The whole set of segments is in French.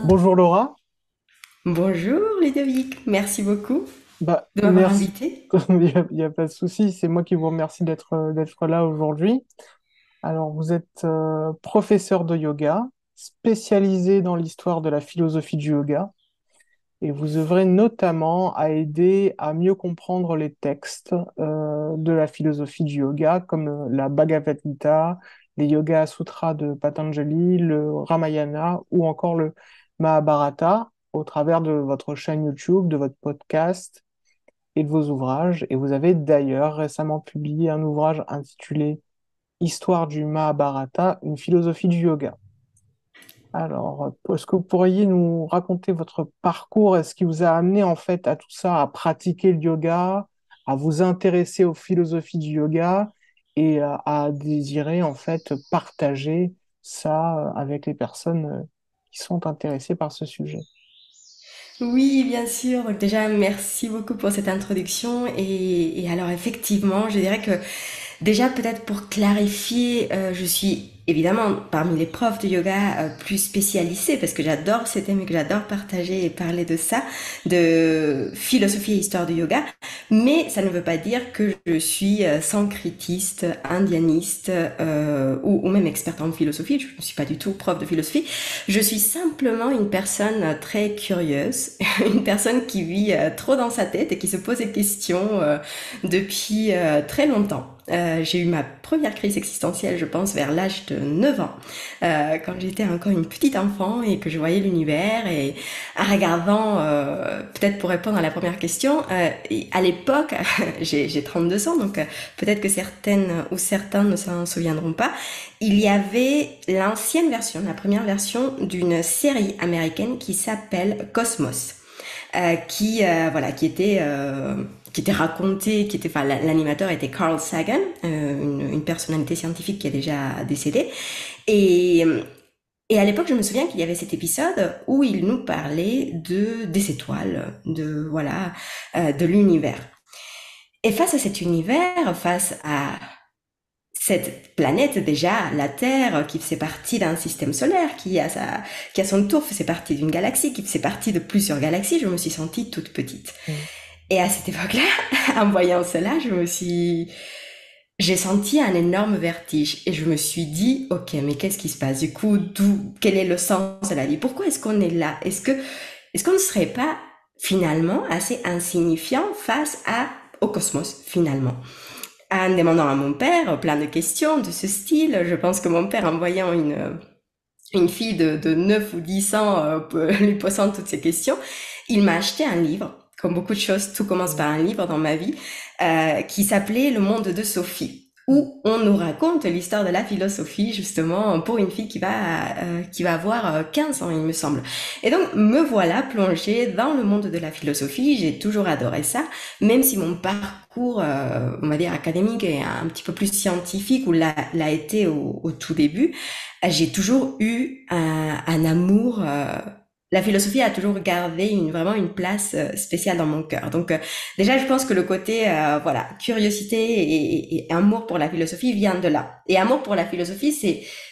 Bonjour Laura. Bonjour Ludovic, merci beaucoup de m'avoir Merci. invité. Il y a pas de souci. C'est moi qui vous remercie d'être là aujourd'hui. Alors, vous êtes professeur de yoga, spécialisé dans l'histoire de la philosophie du yoga, et vous œuvrez notamment à aider à mieux comprendre les textes de la philosophie du yoga, comme la Bhagavad Gita, les Yoga Sutras de Patanjali, le Ramayana ou encore le Mahabharata, au travers de votre chaîne YouTube, de votre podcast et de vos ouvrages. Et vous avez d'ailleurs récemment publié un ouvrage intitulé Histoire du Mahabharata, une philosophie du yoga. Alors, est-ce que vous pourriez nous raconter votre parcours? Est-ce qui vous a amené en fait à tout ça, à pratiquer le yoga, à vous intéresser aux philosophies du yoga et à désirer en fait partager ça avec les personnes qui sont intéressées par ce sujet? Oui, bien sûr. Donc déjà, merci beaucoup pour cette introduction. Et alors effectivement, je dirais que déjà, peut-être pour clarifier, je suis évidemment parmi les profs de yoga plus spécialisés parce que j'adore ces thèmes et que j'adore partager et parler de ça, de philosophie et histoire du yoga. Mais ça ne veut pas dire que je suis sankritiste, indianiste ou même experte en philosophie. Je ne suis pas du tout prof de philosophie. Je suis simplement une personne très curieuse, une personne qui vit trop dans sa tête et qui se pose des questions depuis très longtemps. J'ai eu ma première crise existentielle, je pense, vers l'âge de 9 ans, quand j'étais encore une petite enfant et que je voyais l'univers et en regardant, peut-être pour répondre à la première question, à l'époque, j'ai 32 ans, donc peut-être que certaines ou certains ne s'en souviendront pas, il y avait l'ancienne version, la première version d'une série américaine qui s'appelle Cosmos, voilà, qui était raconté, qui était, enfin, l'animateur était Carl Sagan, une personnalité scientifique qui est déjà décédée. Et, et à l'époque, je me souviens qu'il y avait cet épisode où il nous parlait des étoiles, voilà, de l'univers. Et face à cet univers, face à cette planète déjà, la Terre, qui fait partie d'un système solaire, qui a son tour, fait partie d'une galaxie, qui fait partie de plusieurs galaxies, je me suis sentie toute petite. Mm. Et à cette époque-là, en voyant cela, j'ai senti un énorme vertige et je me suis dit, ok, mais qu'est-ce qui se passe? Du coup, quel est le sens de la vie? Pourquoi est-ce qu'on est là? Est-ce qu'on ne serait pas finalement assez insignifiant au cosmos finalement? En demandant à mon père plein de questions de ce style, je pense que mon père, en voyant une fille de 9 ou 10 ans lui posant toutes ces questions, il m'a acheté un livre. Comme beaucoup de choses, tout commence par un livre dans ma vie, qui s'appelait Le monde de Sophie, Mm. où on nous raconte l'histoire de la philosophie, justement, pour une fille qui va avoir 15 ans, il me semble. Et donc, me voilà plongée dans le monde de la philosophie. J'ai toujours adoré ça, même si mon parcours, on va dire, académique est un petit peu plus scientifique, ou l'a été au tout début. J'ai toujours eu un amour. La philosophie a toujours gardé vraiment une place spéciale dans mon cœur. Donc déjà, je pense que le côté voilà, curiosité et amour pour la philosophie vient de là. Et amour pour la philosophie,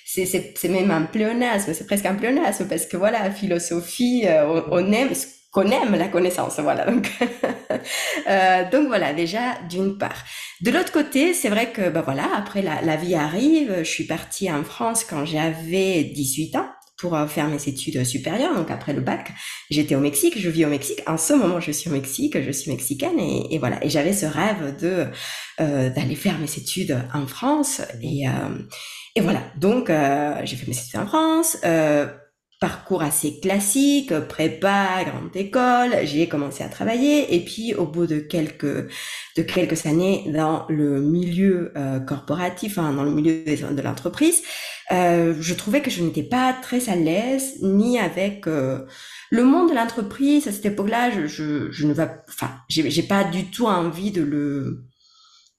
c'est même un pléonasme, c'est presque un pléonasme parce que voilà, philosophie, on aime ce qu'on aime la connaissance, voilà. Donc voilà, déjà d'une part. De l'autre côté, c'est vrai que bah voilà, après la vie arrive. Je suis partie en France quand j'avais 18 ans pour faire mes études supérieures. Donc après le bac, j'étais au Mexique, je vis au Mexique. En ce moment, je suis au Mexique, je suis mexicaine et voilà. Et j'avais ce rêve de d'aller faire mes études en France et voilà. Donc j'ai fait mes études en France. Parcours assez classique, prépa, grande école, j'ai commencé à travailler et puis au bout de quelques années dans le milieu corporatif, hein, dans le milieu de l'entreprise, je trouvais que je n'étais pas très à l'aise ni avec le monde de l'entreprise. À cette époque-là, je ne va, enfin, j'ai pas du tout envie de le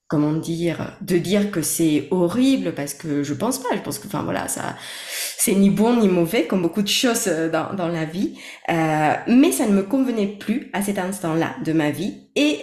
comment dire, de dire que c'est horrible parce que je pense pas. Je pense que, enfin voilà, ça, c'est ni bon ni mauvais comme beaucoup de choses dans la vie. Mais ça ne me convenait plus à cet instant-là de ma vie et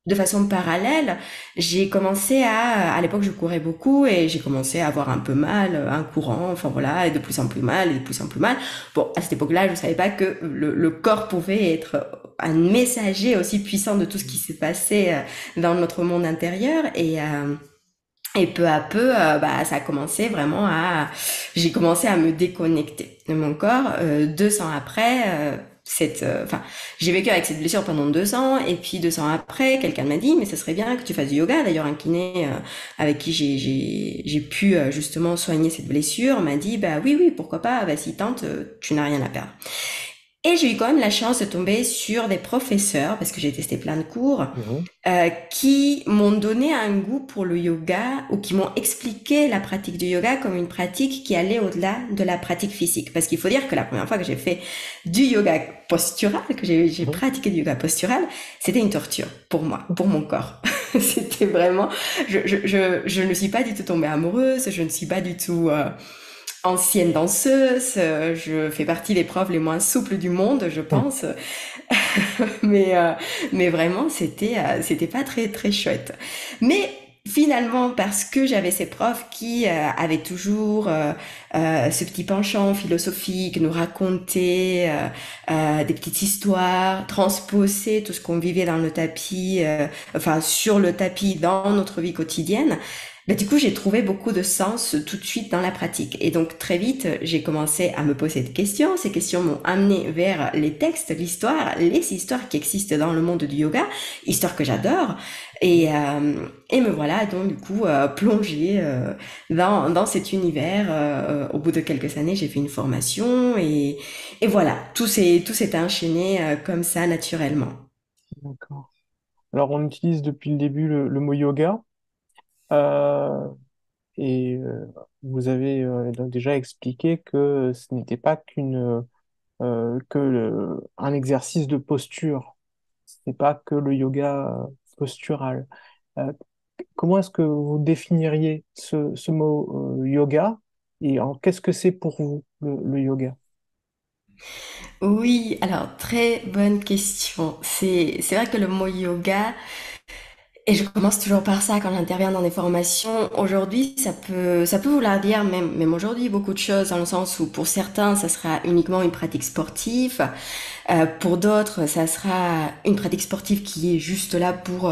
de façon parallèle, j'ai commencé à l'époque, je courais beaucoup et j'ai commencé à avoir un peu mal, un courant, enfin voilà, et de plus en plus mal, et de plus en plus mal. Bon, à cette époque-là, je ne savais pas que le corps pouvait être un messager aussi puissant de tout ce qui s'est passé dans notre monde intérieur et peu à peu, ça a commencé vraiment j'ai commencé à me déconnecter de mon corps. 2 ans après, j'ai vécu avec cette blessure pendant 2 ans, et puis 2 ans après, quelqu'un m'a dit, mais ça serait bien que tu fasses du yoga. D'ailleurs, un kiné avec qui j'ai pu justement soigner cette blessure m'a dit, bah oui, oui, pourquoi pas, vas-y, tente, tu n'as rien à perdre. Et j'ai eu quand même la chance de tomber sur des professeurs, parce que j'ai testé plein de cours, Mhm. qui m'ont donné un goût pour le yoga ou qui m'ont expliqué la pratique du yoga comme une pratique qui allait au-delà de la pratique physique. Parce qu'il faut dire que la première fois que j'ai fait du yoga postural, que j'ai Mhm. pratiqué du yoga postural, c'était une torture pour moi, pour mon corps. C'était vraiment, je ne suis pas du tout tombée amoureuse, je ne suis pas du tout ancienne danseuse, je fais partie des profs les moins souples du monde, je pense. mais euh, mais vraiment c'était pas très très chouette. Mais finalement, parce que j'avais ces profs qui avaient toujours ce petit penchant philosophique, nous raconter des petites histoires, transposer tout ce qu'on vivait dans le tapis, enfin sur le tapis dans notre vie quotidienne. Ben, du coup, j'ai trouvé beaucoup de sens tout de suite dans la pratique. Et donc, très vite, j'ai commencé à me poser des questions. Ces questions m'ont amené vers les textes, l'histoire, les histoires qui existent dans le monde du yoga, histoires que j'adore. Et me voilà donc, du coup, plongée dans cet univers. Au bout de quelques années, j'ai fait une formation et voilà, tout s'est enchaîné comme ça, naturellement. D'accord. Alors, on utilise depuis le début le mot yoga. Euh, Et vous avez donc déjà expliqué que ce n'était pas un exercice de posture. Ce n'est pas que le yoga postural. Euh, Comment est-ce que vous définiriez ce mot yoga et qu'est-ce que c'est pour vous le yoga? Oui, alors très bonne question. C'est vrai que le mot yoga, et je commence toujours par ça quand j'interviens dans des formations. Aujourd'hui, ça peut vouloir dire même aujourd'hui beaucoup de choses dans le sens où pour certains, ça sera uniquement une pratique sportive. Pour d'autres, ça sera une pratique sportive qui est juste là pour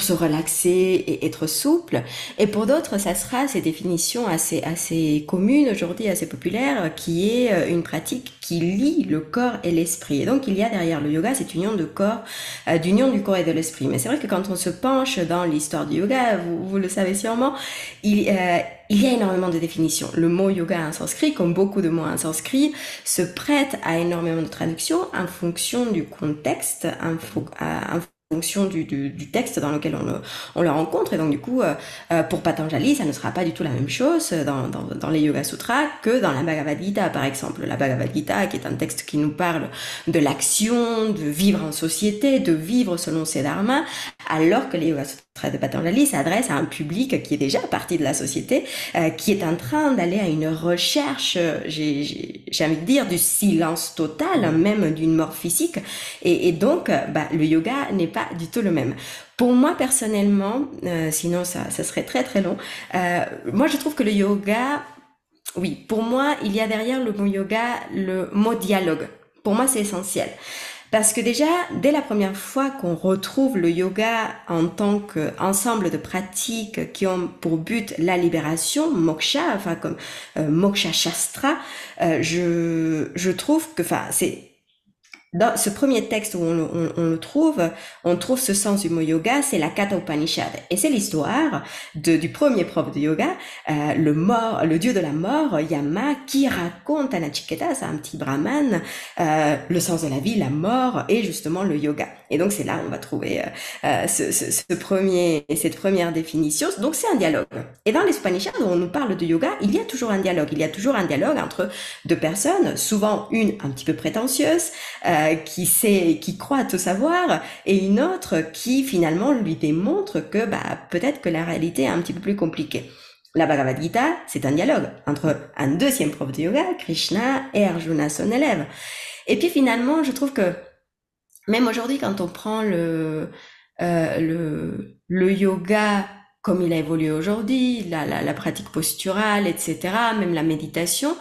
se relaxer et être souple. Et pour d'autres, ça sera ces définitions assez communes aujourd'hui, assez populaires, qui est une pratique qui lie le corps et l'esprit. Et donc, il y a derrière le yoga cette union de corps, d'union du corps et de l'esprit. Mais c'est vrai que quand on se penche dans l'histoire du yoga, vous le savez sûrement, il y a énormément de définitions. Le mot yoga en sanskrit, comme beaucoup de mots en sanskrit, se prête à énormément de traductions en fonction du contexte, en fonction du texte dans lequel on le rencontre. Et donc, du coup, pour Patanjali, ça ne sera pas du tout la même chose dans les Yoga Sutras que dans la Bhagavad Gita, par exemple. La Bhagavad Gita, qui est un texte qui nous parle de l'action, de vivre en société, de vivre selon ses dharmas, alors que les Yoga Sutras de Patanjali s'adressent à un public qui est déjà partie de la société, qui est en train d'aller à une recherche, j'ai envie de dire, du silence total, même d'une mort physique. Et donc, le yoga n'est pas du tout le même. Pour moi personnellement, sinon ça serait très très long, moi je trouve que le yoga, oui, pour moi, il y a derrière le mot yoga le mot dialogue. Pour moi, c'est essentiel. Parce que déjà, dès la première fois qu'on retrouve le yoga en tant qu'ensemble de pratiques qui ont pour but la libération, moksha, enfin comme moksha shastra, je trouve que, enfin, c'est dans ce premier texte où on trouve ce sens du mot yoga, c'est la Katha Upanishad. Et c'est l'histoire du premier prof de yoga, le dieu de la mort, Yama, qui raconte à Nachiketa, c'est un petit brahman, le sens de la vie, la mort et justement le yoga. Et donc c'est là où on va trouver cette première définition. Donc c'est un dialogue. Et dans les Upanishads, où on nous parle de yoga, il y a toujours un dialogue. Il y a toujours un dialogue entre deux personnes, souvent une un petit peu prétentieuse, qui croit tout savoir, et une autre qui finalement lui démontre que peut-être que la réalité est un petit peu plus compliquée. La Bhagavad Gita, c'est un dialogue entre un deuxième prof de yoga, Krishna, et Arjuna, son élève. Et puis finalement, je trouve que même aujourd'hui, quand on prend le yoga comme il a évolué aujourd'hui, la pratique posturale, etc., même la méditation,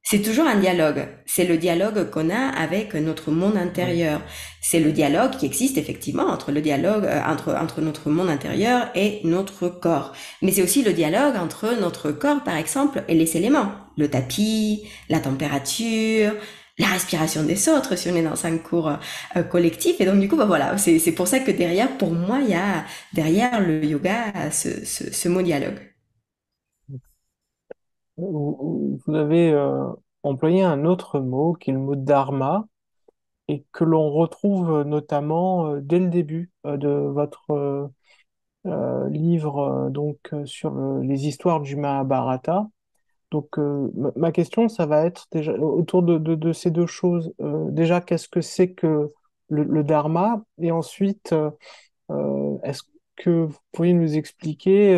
c'est toujours un dialogue. C'est le dialogue qu'on a avec notre monde Oui. intérieur. C'est le dialogue qui existe effectivement entre le dialogue entre notre monde intérieur et notre corps. Mais c'est aussi le dialogue entre notre corps, par exemple, et les éléments. Le tapis, la température, la respiration des autres si on est dans un cours collectif. Et donc du coup, bah voilà, c'est pour ça que derrière, pour moi, il y a derrière le yoga ce mot dialogue. Vous avez employé un autre mot qui est le mot dharma et que l'on retrouve notamment dès le début de votre livre sur les histoires du Mahabharata. Donc, ma question, ça va être déjà autour de ces deux choses. Déjà, qu'est-ce que c'est que le dharma? Et ensuite, est-ce que vous pourriez nous expliquer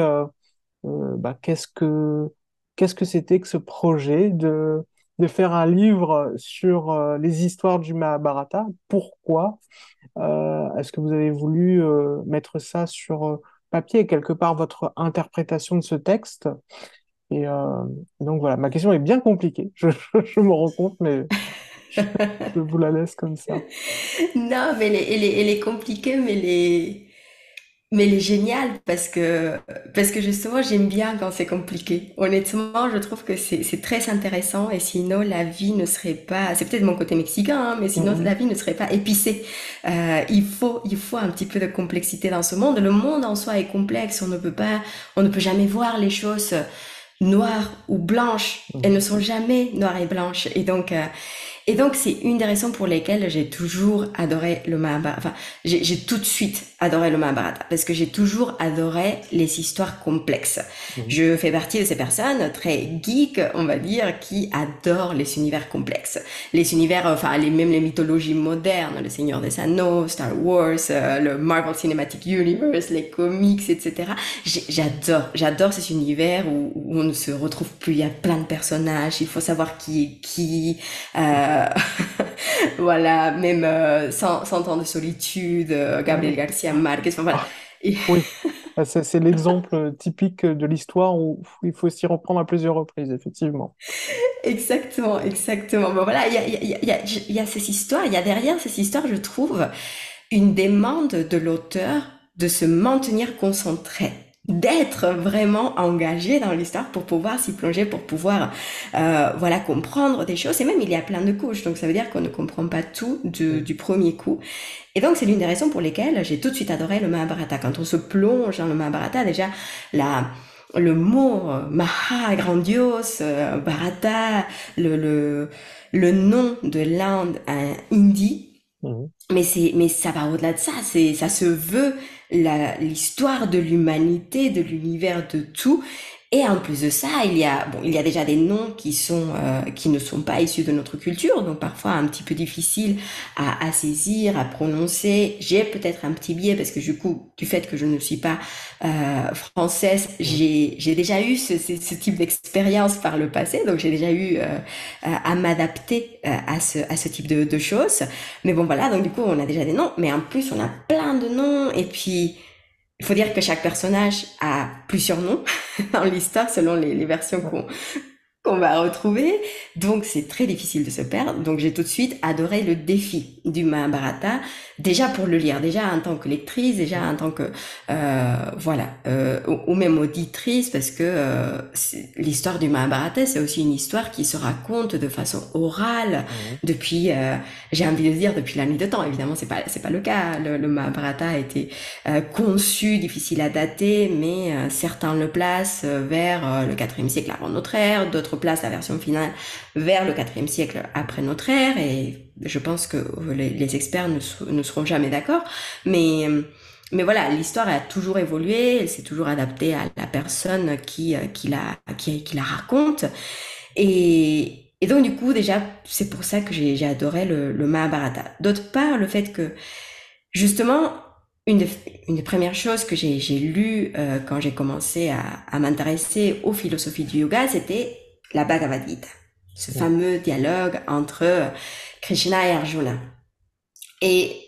qu'est-ce que c'était que ce projet de faire un livre sur les histoires du Mahabharata? Pourquoi? Est-ce que vous avez voulu mettre ça sur papier, quelque part votre interprétation de ce texte? Et donc voilà, ma question est bien compliquée, je me rends compte, mais je, je vous la laisse comme ça. Non, mais elle est compliquée, mais elle est géniale parce que justement, j'aime bien quand c'est compliqué. Honnêtement, je trouve que c'est très intéressant et sinon, la vie ne serait pas, c'est peut-être mon côté mexicain, hein, mais sinon, Mhm. la vie ne serait pas épicée. Il faut un petit peu de complexité dans ce monde. Le monde en soi est complexe. On ne peut jamais voir les choses noires ou blanches. Elles ne Mhm. sont jamais noires et blanches. Et donc, c'est une des raisons pour lesquelles j'ai toujours adoré le Mahabharata. Enfin, j'ai tout de suite adoré le Mahabharata parce que j'ai toujours adoré les histoires complexes. Mhm. Je fais partie de ces personnes très geeks, on va dire, qui adorent les univers complexes. Les univers, enfin, même les mythologies modernes, le Seigneur des Anneaux, Star Wars, le Marvel Cinematic Universe, les comics, etc. J'adore ces univers où on ne se retrouve plus. Il y a plein de personnages, il faut savoir qui est qui, euh, voilà, même 100 ans de solitude, Gabriel Mhm. Garcia Marquez, enfin voilà. Ah, Et- oui. Ah, c'est l'exemple typique de l'histoire où il faut s'y reprendre à plusieurs reprises, effectivement. exactement, exactement. Bon, voilà, il y a ces histoires, il y a derrière ces histoires, je trouve, une demande de l'auteur de se maintenir concentré, d'être vraiment engagé dans l'histoire pour pouvoir s'y plonger, pour pouvoir voilà comprendre des choses. Et même il y a plein de couches, donc ça veut dire qu'on ne comprend pas tout Mhm. du premier coup. Et donc c'est l'une des raisons pour lesquelles j'ai tout de suite adoré le Mahabharata. Quand on se plonge dans le Mahabharata, déjà la le mot Maha, grandiose, Bharata, le, le, le nom de l'Inde hindi, Mhm. mais ça va au-delà de ça. Ça se veut l'histoire de l'humanité, de l'univers, de tout. Et en plus de ça, il y a déjà des noms qui ne sont pas issus de notre culture, donc parfois un petit peu difficile à saisir, à prononcer. J'ai peut-être un petit biais parce que du coup, du fait que je ne suis pas française, Mhm. j'ai déjà eu ce type d'expérience par le passé, donc j'ai déjà eu à m'adapter à ce type de choses. Mais bon, voilà, donc du coup, on a déjà des noms, mais en plus, on a plein de noms. Et puis, il faut dire que chaque personnage a plusieurs noms dans l'histoire selon les versions Ouais. qu'on va retrouver. Donc, c'est très difficile de se perdre. Donc, j'ai tout de suite adoré le défi du Mahabharata, déjà pour le lire, déjà en tant que lectrice, déjà en tant que, voilà, ou même auditrice, parce que l'histoire du Mahabharata, c'est aussi une histoire qui se raconte de façon orale Mhm. depuis, j'ai envie de dire, depuis la nuit de temps. Évidemment, c'est pas le cas. Le Mahabharata a été conçu, difficile à dater, mais certains le placent vers le 4e siècle avant notre ère, d'autres placent la version finale vers le 4e siècle après notre ère, et je pense que les experts ne seront jamais d'accord, mais mais voilà, l'histoire a toujours évolué, elle s'est toujours adaptée à la personne qui la raconte. Et donc du coup, déjà, c'est pour ça que j'ai adoré le Mahabharata. D'autre part, le fait que justement, une des, une des premières choses que j'ai lues quand j'ai commencé à m'intéresser aux philosophies du yoga, c'était la Bhagavad Gita, ce fameux dialogue entre Krishna et Arjuna. Et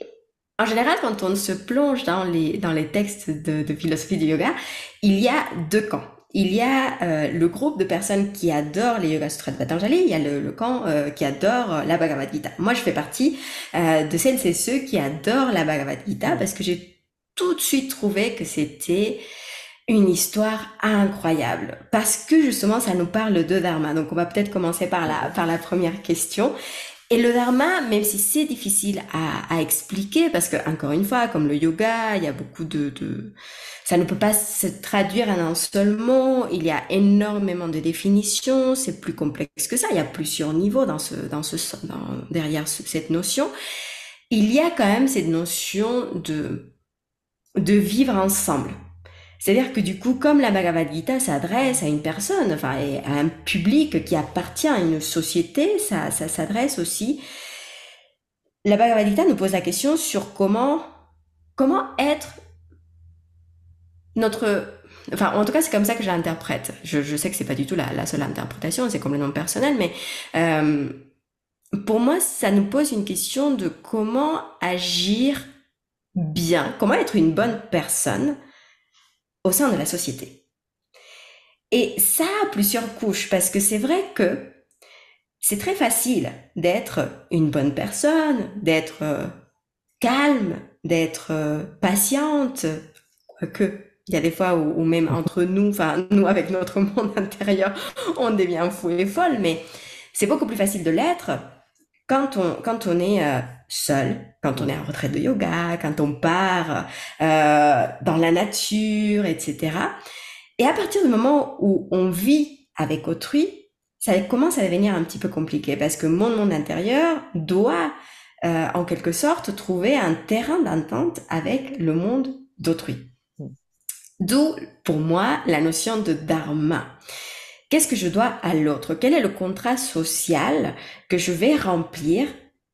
En général, quand on se plonge dans les textes de philosophie du yoga, il y a deux camps. Il y a le groupe de personnes qui adorent les Yoga Sutras de Patanjali, il y a le camp qui adore la Bhagavad Gita. Moi, je fais partie de celles et ceux qui adorent la Bhagavad Gita parce que j'ai tout de suite trouvé que c'était une histoire incroyable parce que justement ça nous parle de dharma. Donc on va peut-être commencer par la première question. Et le dharma, même si c'est difficile à expliquer, parce que encore une fois, comme le yoga, il y a beaucoup ça ne peut pas se traduire en un seul mot. Il y a énormément de définitions. C'est plus complexe que ça. Il y a plusieurs niveaux derrière cette notion. Il y a quand même cette notion de vivre ensemble. C'est-à-dire que du coup, comme la Bhagavad Gita s'adresse à une personne, enfin, et à un public qui appartient à une société, ça s'adresse aussi. La Bhagavad Gita nous pose la question sur comment être notre, enfin, en tout cas, c'est comme ça que je l'interprète. Je sais que c'est pas du tout la seule interprétation, c'est complètement personnel, mais pour moi, ça nous pose une question de comment agir bien, comment être une bonne personne au sein de la société. Et ça a plusieurs couches, parce que c'est vrai que c'est très facile d'être une bonne personne, d'être calme, d'être patiente, quoique il y a des fois où même entre nous, enfin nous avec notre monde intérieur, on devient fou et folle, mais c'est beaucoup plus facile de l'être quand on est seul, quand on est en retraite de yoga, quand on part dans la nature, etc. Et à partir du moment où on vit avec autrui, ça commence à devenir un petit peu compliqué parce que mon monde intérieur doit, en quelque sorte, trouver un terrain d'entente avec le monde d'autrui. D'où, pour moi, la notion de dharma. Qu'est-ce que je dois à l'autre? Quel est le contrat social que je vais remplir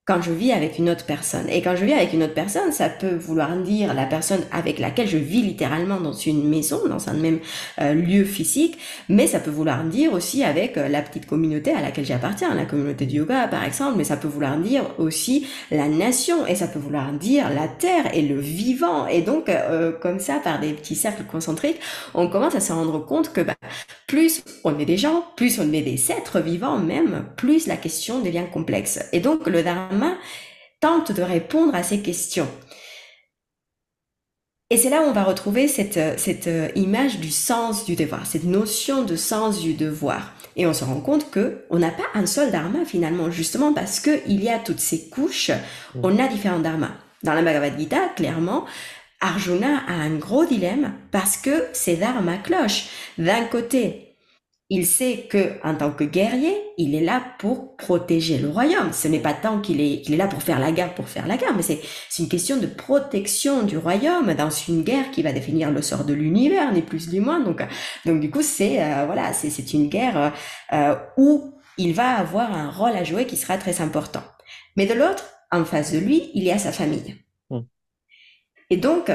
quand je vis avec une autre personne? Et quand je vis avec une autre personne, ça peut vouloir dire la personne avec laquelle je vis littéralement dans une maison, dans un même lieu physique, mais ça peut vouloir dire aussi avec la petite communauté à laquelle j'appartiens, la communauté du yoga par exemple, mais ça peut vouloir dire aussi la nation, et ça peut vouloir dire la terre et le vivant. Et donc, comme ça, par des petits cercles concentriques, on commence à se rendre compte que plus on est des gens, plus on est des êtres vivants même, plus la question devient complexe. Et donc le dharma tente de répondre à ces questions. Et c'est là où on va retrouver cette image du sens du devoir, cette notion de sens du devoir. Et on se rend compte que on n'a pas un seul dharma finalement, justement parce que il y a toutes ces couches, on a différents dharmas. Dans la Bhagavad Gita, clairement, Arjuna a un gros dilemme parce que ses dharmas clochent. D'un côté, il sait que en tant que guerrier, il est là pour protéger le royaume. Ce n'est pas tant qu'il est là pour faire la guerre, mais c'est une question de protection du royaume dans une guerre qui va définir le sort de l'univers, ni plus ni moins. Donc du coup, c'est une guerre où il va avoir un rôle à jouer qui sera très important. Mais de l'autre, en face de lui, il y a sa famille. Et donc,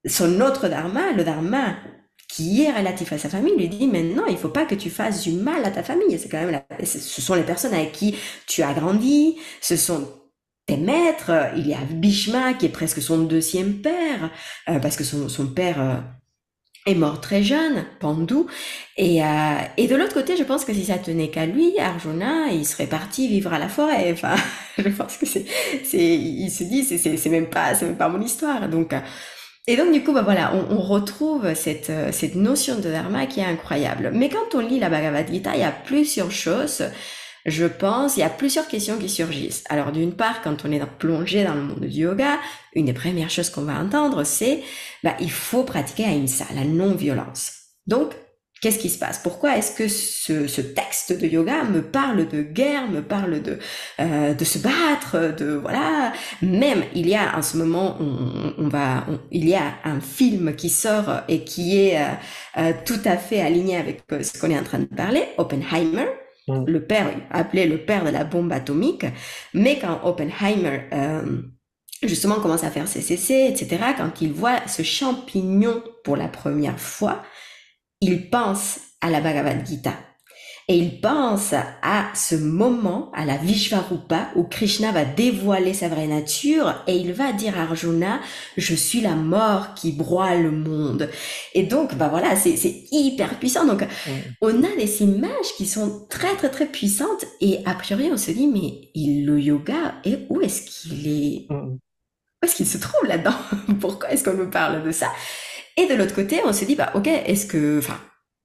son autre dharma, le dharma qui est relatif à sa famille, lui dit mais non, il faut pas que tu fasses du mal à ta famille. C'est quand même ce sont les personnes avec qui tu as grandi, ce sont tes maîtres. Il y a Bhishma qui est presque son deuxième père parce que son père est mort très jeune, Pandu. Et de l'autre côté, je pense que si ça tenait qu'à lui, Arjuna, il serait parti vivre à la forêt. Enfin, je pense que il se dit, c'est même pas mon histoire. Donc, et donc, du coup, voilà, on retrouve cette notion de dharma qui est incroyable. Mais quand on lit la Bhagavad Gita, il y a plusieurs choses. Je pense, il y a plusieurs questions qui surgissent. Alors, d'une part, quand on est plongé dans le monde du yoga, une des premières choses qu'on va entendre, c'est, il faut pratiquer ahimsa, la non-violence. Donc, qu'est-ce qui se passe? Pourquoi est-ce que ce texte de yoga me parle de guerre, me parle de se battre, de voilà. Même il y a en ce moment, il y a un film qui sort et qui est tout à fait aligné avec ce qu'on est en train de parler, Oppenheimer. Le père, appelé le père de la bombe atomique, mais quand Oppenheimer justement commence à faire ses essais, etc., quand il voit ce champignon pour la première fois, il pense à la Bhagavad Gita. Et il pense à ce moment, à la Vishvarupa, où Krishna va dévoiler sa vraie nature et il va dire à Arjuna, je suis la mort qui broie le monde. Et donc, bah voilà, c'est hyper puissant. Donc, Mm, on a des images qui sont très, très, très puissantes et a priori, on se dit, mais le yoga, et mm, où est-ce qu'il se trouve là-dedans? Pourquoi est-ce qu'on me parle de ça? Et de l'autre côté, on se dit, bah, ok, enfin,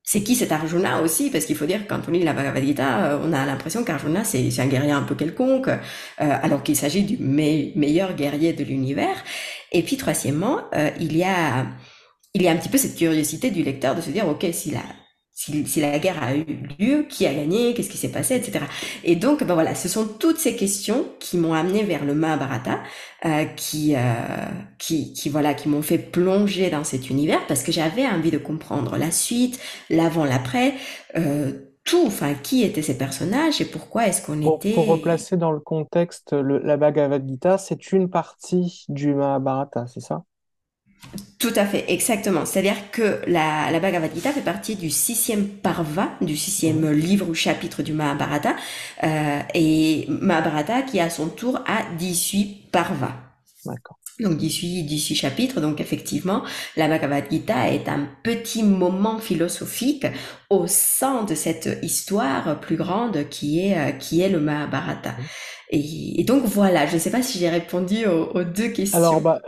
c'est qui cet Arjuna aussi? Parce qu'il faut dire que quand on lit la Bhagavad Gita, on a l'impression qu'Arjuna, c'est un guerrier un peu quelconque, alors qu'il s'agit du meilleur guerrier de l'univers. Et puis, troisièmement, il y a un petit peu cette curiosité du lecteur de se dire, ok, si la guerre a eu lieu, qui a gagné, qu'est-ce qui s'est passé, etc. Et donc, ben voilà, ce sont toutes ces questions qui m'ont amené vers le Mahabharata, voilà, qui m'ont fait plonger dans cet univers parce que j'avais envie de comprendre la suite, l'avant, l'après, tout, enfin, qui étaient ces personnages et pourquoi est-ce qu'on Pour était. replacer dans le contexte, la Bhagavad Gita, c'est une partie du Mahabharata, c'est ça? Tout à fait, exactement. C'est-à-dire que la Bhagavad Gita fait partie du sixième parva, du Mhm. sixième livre ou chapitre du Mahabharata, et Mahabharata qui à son tour a 18 parvas. D'accord. Donc 18 chapitres, donc effectivement, la Bhagavad Gita est un petit moment philosophique au sein de cette histoire plus grande qui est le Mahabharata. Et donc voilà, je ne sais pas si j'ai répondu aux deux Alors, questions. bah,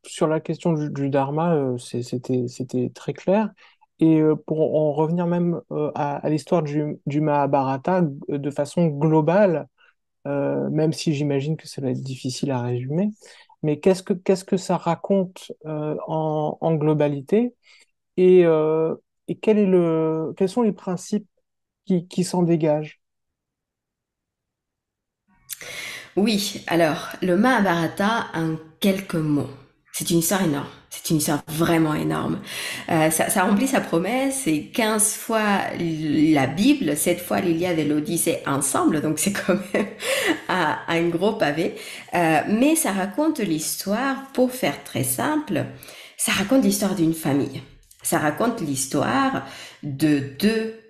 sur la question du dharma, c'était très clair. Et pour en revenir même à l'histoire du Mahabharata de façon globale, même si j'imagine que ça va être difficile à résumer, mais qu'est-ce que ça raconte en globalité et quels sont les principes qui s'en dégagent? Oui, alors, le Mahabharata en quelques mots. C'est une histoire énorme. C'est une histoire vraiment énorme. Ça remplit sa promesse, c'est 15 fois la Bible, 7 fois l'Iliade et l'Odyssée ensemble, donc c'est quand même un gros pavé. Mais ça raconte l'histoire, pour faire très simple, ça raconte l'histoire d'une famille. Ça raconte l'histoire de deux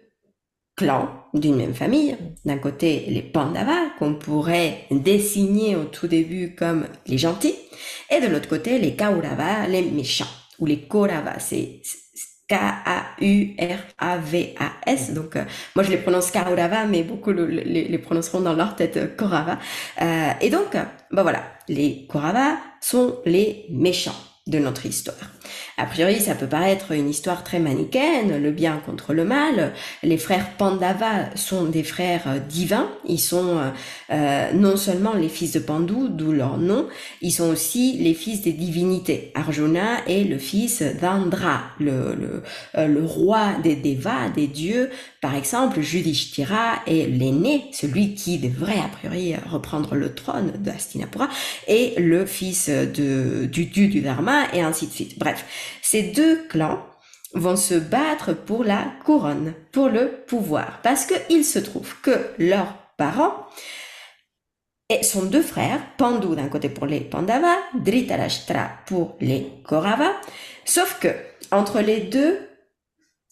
clans d'une même famille. D'un côté, les Pandavas, qu'on pourrait désigner au tout début comme les gentils, et de l'autre côté, les Kauravas, les méchants, ou les Kauravas, c'est Kauravas. Mhm. Donc, moi, je les prononce Kaurava, mais beaucoup les prononceront dans leur tête Kaurava. Et donc, ben voilà, les Kauravas sont les méchants de notre histoire. A priori, ça peut paraître une histoire très manichéenne, le bien contre le mal. Les frères Pandava sont des frères divins. Ils sont non seulement les fils de Pandu, d'où leur nom, ils sont aussi les fils des divinités. Arjuna est le fils d'Indra, le roi des Devas, des dieux. Par exemple, Yudhishthira est l'aîné, celui qui devrait a priori reprendre le trône de Hastinapura, et le fils du dieu du Dharma, et ainsi de suite. Bref, ces deux clans vont se battre pour la couronne, pour le pouvoir, parce qu'il se trouve que leurs parents sont deux frères, Pandu d'un côté pour les Pandavas, Dhritarashtra pour les Kauravas, sauf que entre les deux,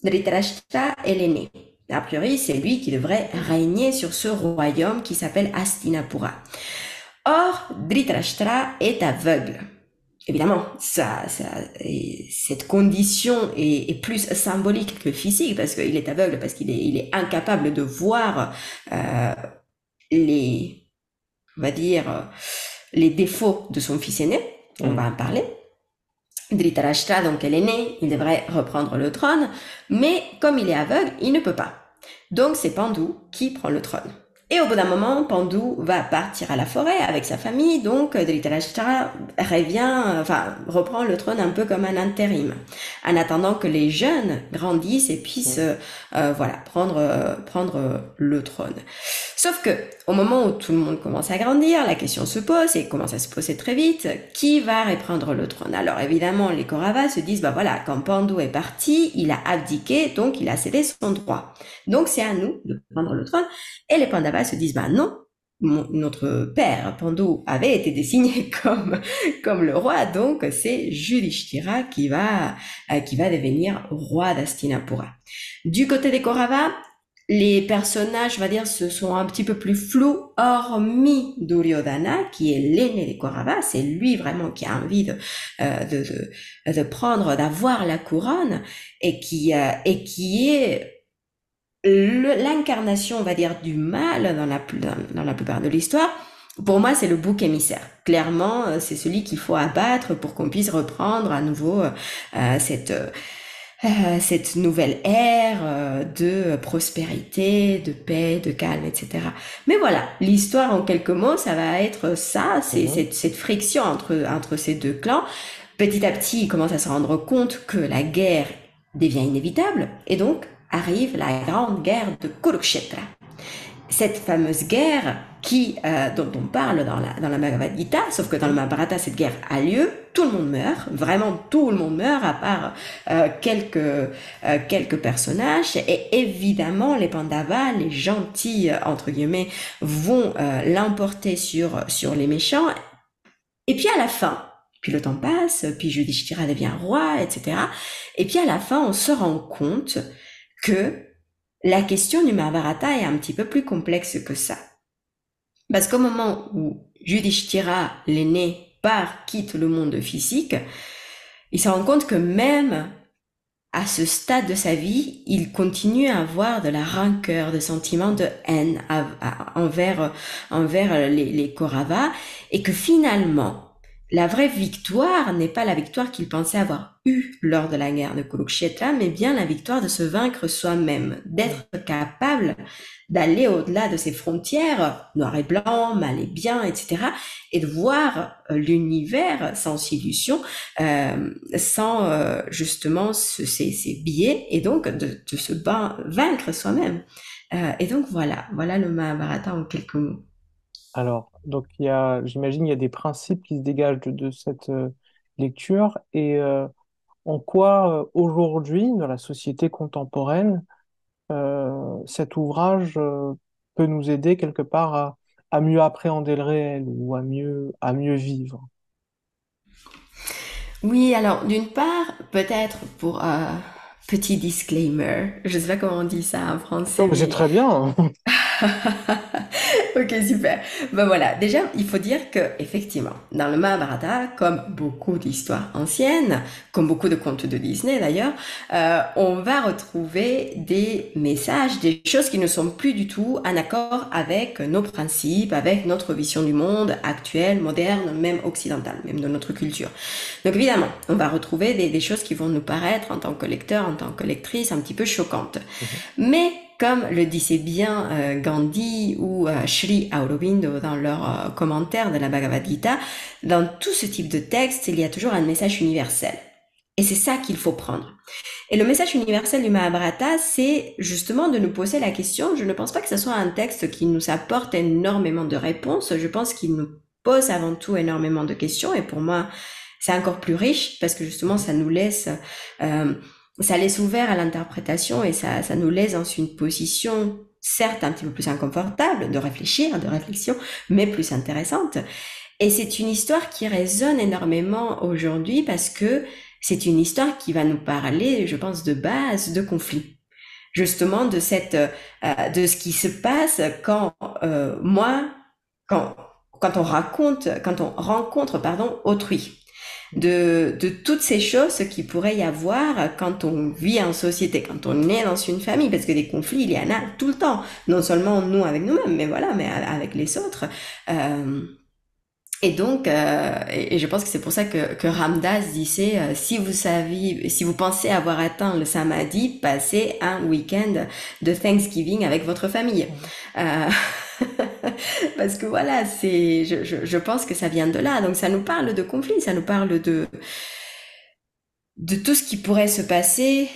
Dhritarashtra est l'aîné. A priori, c'est lui qui devrait régner sur ce royaume qui s'appelle Hastinapura. Or, Dhritarashtra est aveugle. Évidemment, cette condition est plus symbolique que physique parce qu'il est aveugle, parce il est incapable de voir les, on va dire, les défauts de son fils aîné. On va Mhm. en parler. Dhritarashtra, donc elle est née, il devrait reprendre le trône, mais comme il est aveugle, il ne peut pas. Donc c'est Pandu qui prend le trône. Et au bout d'un moment, Pandu va partir à la forêt avec sa famille, donc Dhritarashtra reprend le trône un peu comme un intérim, en attendant que les jeunes grandissent et puissent, Mhm. voilà, prendre le trône. Sauf que, au moment où tout le monde commence à grandir, la question se pose et commence à se poser très vite, qui va reprendre le trône? Alors évidemment, les Kauravas se disent, bah voilà, quand Pandu est parti, il a abdiqué, donc il a cédé son droit. Donc c'est à nous de prendre le trône. Et les Pandavas se disent, bah non, notre père Pandu avait été désigné comme le roi, donc c'est Yudhishthira qui va devenir roi d'Hastinapura. Du côté des Kauravas, les personnages, on va dire, se sont un petit peu plus flous, hormis Duryodhana, qui est l'aîné des Kauravas. C'est lui vraiment qui a envie de prendre, d'avoir la couronne et qui est l'incarnation, on va dire, du mal dans la plupart de l'histoire. Pour moi, c'est le bouc émissaire. Clairement, c'est celui qu'il faut abattre pour qu'on puisse reprendre à nouveau cette nouvelle ère de prospérité, de paix, de calme, etc. Mais voilà, l'histoire en quelques mots, ça va être ça, c'est Mhm. cette friction entre ces deux clans. Petit à petit, ils commencent à se rendre compte que la guerre devient inévitable, et donc arrive la grande guerre de Kurukshetra. Cette fameuse guerre dont on parle dans la Bhagavad Gita, sauf que dans le Mahabharata, cette guerre a lieu, tout le monde meurt, vraiment tout le monde meurt, à part quelques personnages, et évidemment les Pandavas, les gentils, entre guillemets, vont l'emporter sur les méchants, et puis à la fin, puis le temps passe, puis Yudhishthira devient roi, etc. Et puis à la fin, on se rend compte que la question du Mahabharata est un petit peu plus complexe que ça. Parce qu'au moment où Yudhishthira, l'aîné, part, quitte le monde physique, il se rend compte que même à ce stade de sa vie, il continue à avoir de la rancœur, de sentiments de haine envers les Kauravas, et que finalement, la vraie victoire n'est pas la victoire qu'il pensait avoir eue lors de la guerre de Kurukshetra, mais bien la victoire de se vaincre soi-même, d'être capable d'aller au-delà de ses frontières, noir et blanc, mal et bien, etc., et de voir l'univers sans illusion, sans justement ces biais, et donc de se vaincre soi-même. Et donc voilà le Mahabharata en quelques mots. Alors, donc j'imagine, il y a des principes qui se dégagent de cette lecture et en quoi aujourd'hui, dans la société contemporaine, cet ouvrage peut nous aider quelque part à mieux appréhender le réel ou à mieux vivre. Oui, alors d'une part, peut-être pour petit disclaimer, je sais pas comment on dit ça en français, Oh, c'est mais très bien. ok, super. Ben voilà, déjà, il faut dire que effectivement, dans le Mahabharata, comme beaucoup d'histoires anciennes, comme beaucoup de contes de Disney d'ailleurs, on va retrouver des messages, des choses qui ne sont plus du tout en accord avec nos principes, avec notre vision du monde actuel, moderne, même occidental, même de notre culture. Donc évidemment, on va retrouver des choses qui vont nous paraître en tant que lecteur, en tant que lectrice, un petit peu choquantes. Mhm. Mais comme le disait bien Gandhi ou Sri Aurobindo dans leur commentaire de la Bhagavad Gita, dans tout ce type de texte, il y a toujours un message universel. Et c'est ça qu'il faut prendre. Et le message universel du Mahabharata, c'est justement de nous poser la question. Je ne pense pas que ce soit un texte qui nous apporte énormément de réponses. Je pense qu'il nous pose avant tout énormément de questions. Et pour moi, c'est encore plus riche parce que justement, euh, ça laisse ouvert à l'interprétation et ça nous laisse dans une position certes un petit peu plus inconfortable de réfléchir, de réflexion, mais plus intéressante. Et c'est une histoire qui résonne énormément aujourd'hui parce que c'est une histoire qui va nous parler, je pense, de base, de conflit. Justement, de ce qui se passe quand quand, quand on rencontre, pardon, autrui. De toutes ces choses qui pourrait y avoir quand on vit en société, quand on est dans une famille, parce que des conflits, il y en a tout le temps. Non seulement nous avec nous-mêmes, mais voilà, mais avec les autres. Euh, et donc, et je pense que c'est pour ça que Ramdas disait, si vous pensez avoir atteint le samadhi, passez un week-end de Thanksgiving avec votre famille. Mhm. Euh, parce que voilà, je pense que ça vient de là. Donc ça nous parle de conflit, ça nous parle de tout ce qui pourrait se passer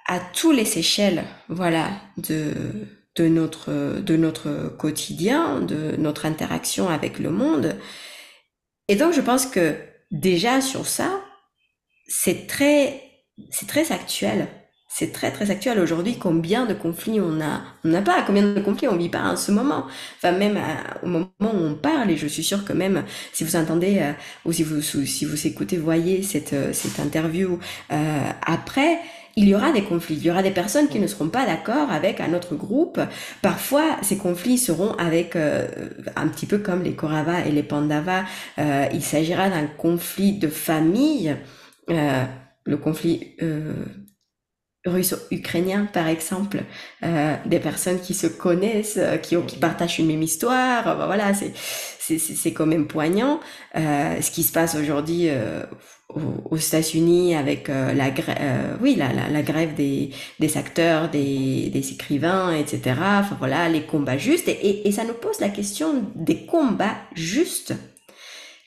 à tous les échelles, voilà, de notre quotidien, de notre interaction avec le monde. Et donc, je pense que déjà sur ça, c'est très actuel. c'est très très actuel aujourd'hui. Combien de conflits on n'a pas, combien de conflits on vit pas en ce moment. Enfin même au moment où on parle, et je suis sûre que même si vous entendez ou si vous écoutez, voyez cette interview après. Il y aura des conflits, il y aura des personnes qui ne seront pas d'accord avec un autre groupe. Parfois, ces conflits seront avec un petit peu comme les Kauravas et les Pandavas. Il s'agira d'un conflit de famille, euh, le conflit russo-ukrainien par exemple, des personnes qui se connaissent, qui partagent une même histoire, ben voilà, c'est quand même poignant. Ce qui se passe aujourd'hui aux États-Unis avec la grève des acteurs, des écrivains, etc. Enfin voilà, les combats justes, et ça nous pose la question des combats justes.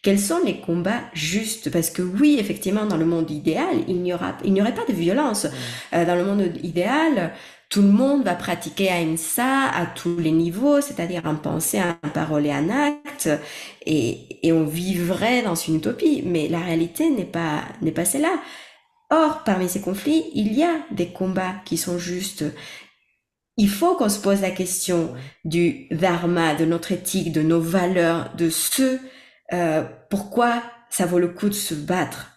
Quels sont les combats justes? Parce que oui, effectivement, dans le monde idéal, il n'y aurait pas de violence. Dans le monde idéal, tout le monde va pratiquer Ahimsa à tous les niveaux, c'est-à-dire en pensée, en parole et en acte, et on vivrait dans une utopie. Mais la réalité n'est pas celle-là. Or, parmi ces conflits, il y a des combats qui sont justes. Il faut qu'on se pose la question du dharma, de notre éthique, de nos valeurs, de ce pourquoi ça vaut le coup de se battre.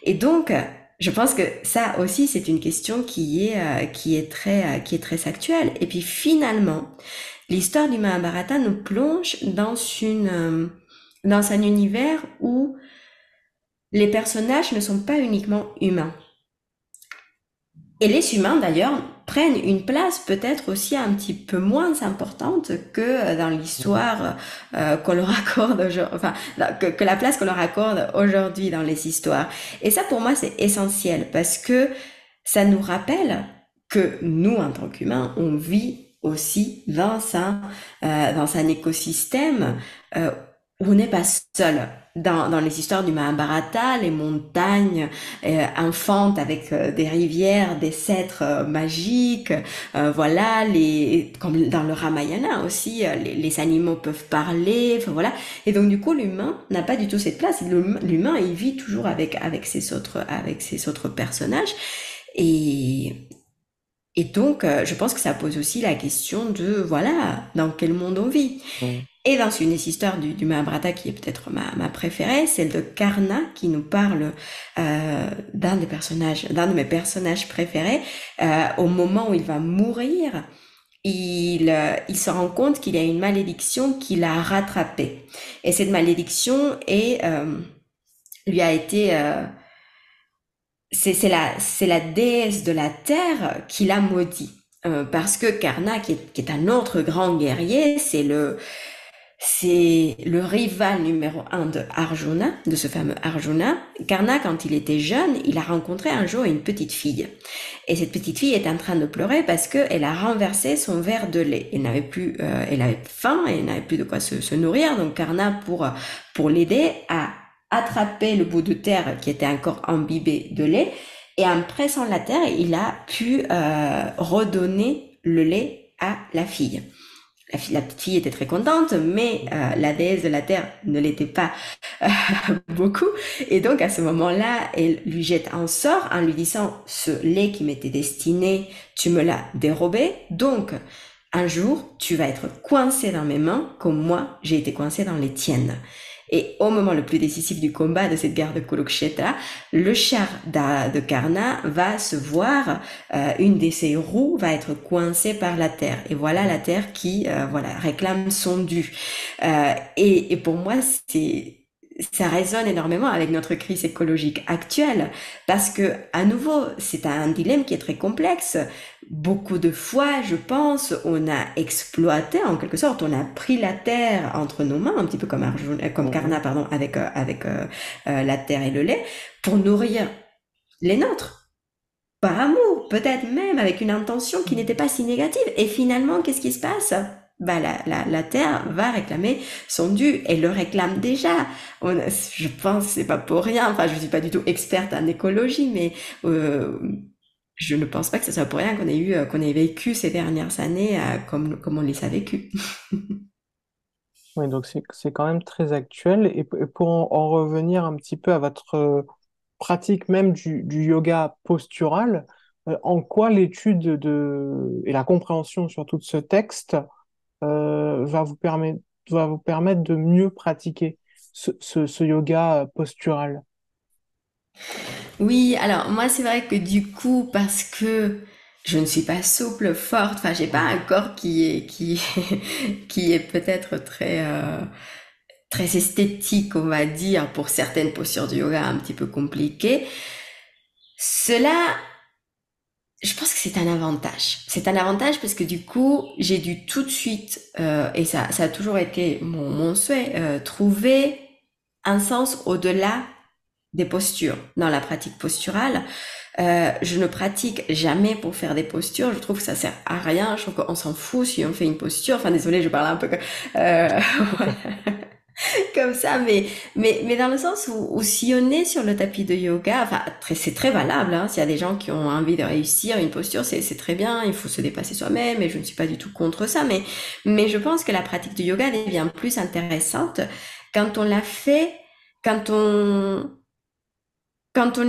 Et donc, je pense que ça aussi, c'est une question qui est très actuelle. Et puis finalement, l'histoire du Mahabharata nous plonge dans un univers où les personnages ne sont pas uniquement humains. Et les humains, d'ailleurs, prennent une place peut-être aussi un petit peu moins importante que dans l'histoire qu'on leur accorde aujourd'hui, enfin, que la place qu'on leur accorde aujourd'hui dans les histoires. Et ça, pour moi, c'est essentiel parce que ça nous rappelle que nous, en tant qu'humains, on vit aussi dans un écosystème euh, où on n'est pas seul. Dans les histoires du Mahabharata, les montagnes infantes avec des rivières, des cèdres magiques, voilà, comme dans le Ramayana aussi, les animaux peuvent parler, enfin voilà. Et donc du coup, l'humain n'a pas du tout cette place. L'humain, il vit toujours avec ces autres personnages. Et, et donc, je pense que ça pose aussi la question de, voilà, dans quel monde on vit. Mm. Et dans une des histoires du Mahabharata qui est peut-être ma préférée, celle de Karna, qui nous parle d'un de mes personnages préférés. Au moment où il va mourir, il se rend compte qu'il y a une malédiction qui l'a rattrapé. Et cette malédiction lui a été c'est la déesse de la terre qui l'a maudit. Parce que Karna, qui est un autre grand guerrier, c'est le rival numéro un de Arjuna, de ce fameux Arjuna. Karna, quand il était jeune, il a rencontré un jour une petite fille. Et cette petite fille est en train de pleurer parce qu'elle a renversé son verre de lait. Elle avait faim et elle n'avait plus de quoi se nourrir. Donc Karna, pour l'aider, a attrapé le bout de terre qui était encore imbibé de lait. Et en pressant la terre, il a pu redonner le lait à la fille. La petite fille était très contente, mais la déesse de la terre ne l'était pas euh, beaucoup. Et donc à ce moment-là, elle lui jette un sort en lui disant, ce lait qui m'était destiné, tu me l'as dérobé, donc un jour, tu vas être coincé dans mes mains comme moi, j'ai été coincé dans les tiennes. Et au moment le plus décisif du combat de cette guerre de Kurukshetra, le char de Karna va se voir, une de ses roues va être coincée par la terre. Et voilà la terre qui voilà réclame son dû. Et pour moi, ça résonne énormément avec notre crise écologique actuelle parce que à nouveau c'est un dilemme qui est très complexe. Beaucoup de fois, je pense, on a exploité en quelque sorte, on a pris la terre entre nos mains, un petit peu comme comme Karna, Mhm. pardon, avec la terre et le lait, pour nourrir les nôtres. Par amour, peut-être même avec une intention qui n'était pas si négative. Et finalement, qu'est-ce qui se passe? Bah, la terre va réclamer son dû. Elle le réclame déjà. Je pense que c'est pas pour rien. Enfin, je suis pas du tout experte en écologie, mais je ne pense pas que ce soit pour rien qu'on ait vécu ces dernières années comme on les a vécues. Oui, donc c'est quand même très actuel. Et pour en revenir un petit peu à votre pratique même du yoga postural, En quoi l'étude et la compréhension surtout de ce texte va vous permettre de mieux pratiquer ce yoga postural. Oui, alors moi c'est vrai que du coup parce que je ne suis pas souple, forte, enfin j'ai pas un corps qui est peut-être très esthétique, on va dire, pour certaines postures du yoga un petit peu compliquées. Cela, je pense que c'est un avantage. C'est un avantage parce que du coup, j'ai dû tout de suite, et ça a toujours été mon souhait, trouver un sens au-delà des postures dans la pratique posturale. Je ne pratique jamais pour faire des postures. Je trouve que ça sert à rien. Je trouve qu'on s'en fout si on fait une posture. Enfin, désolé, je parle un peu voilà, comme ça, mais dans le sens où si on est sur le tapis de yoga, enfin, c'est très valable, hein. S'il y a des gens qui ont envie de réussir une posture, c'est très bien. Il faut se dépasser soi-même et je ne suis pas du tout contre ça, mais je pense que la pratique du yoga devient plus intéressante quand on la fait, quand on, quand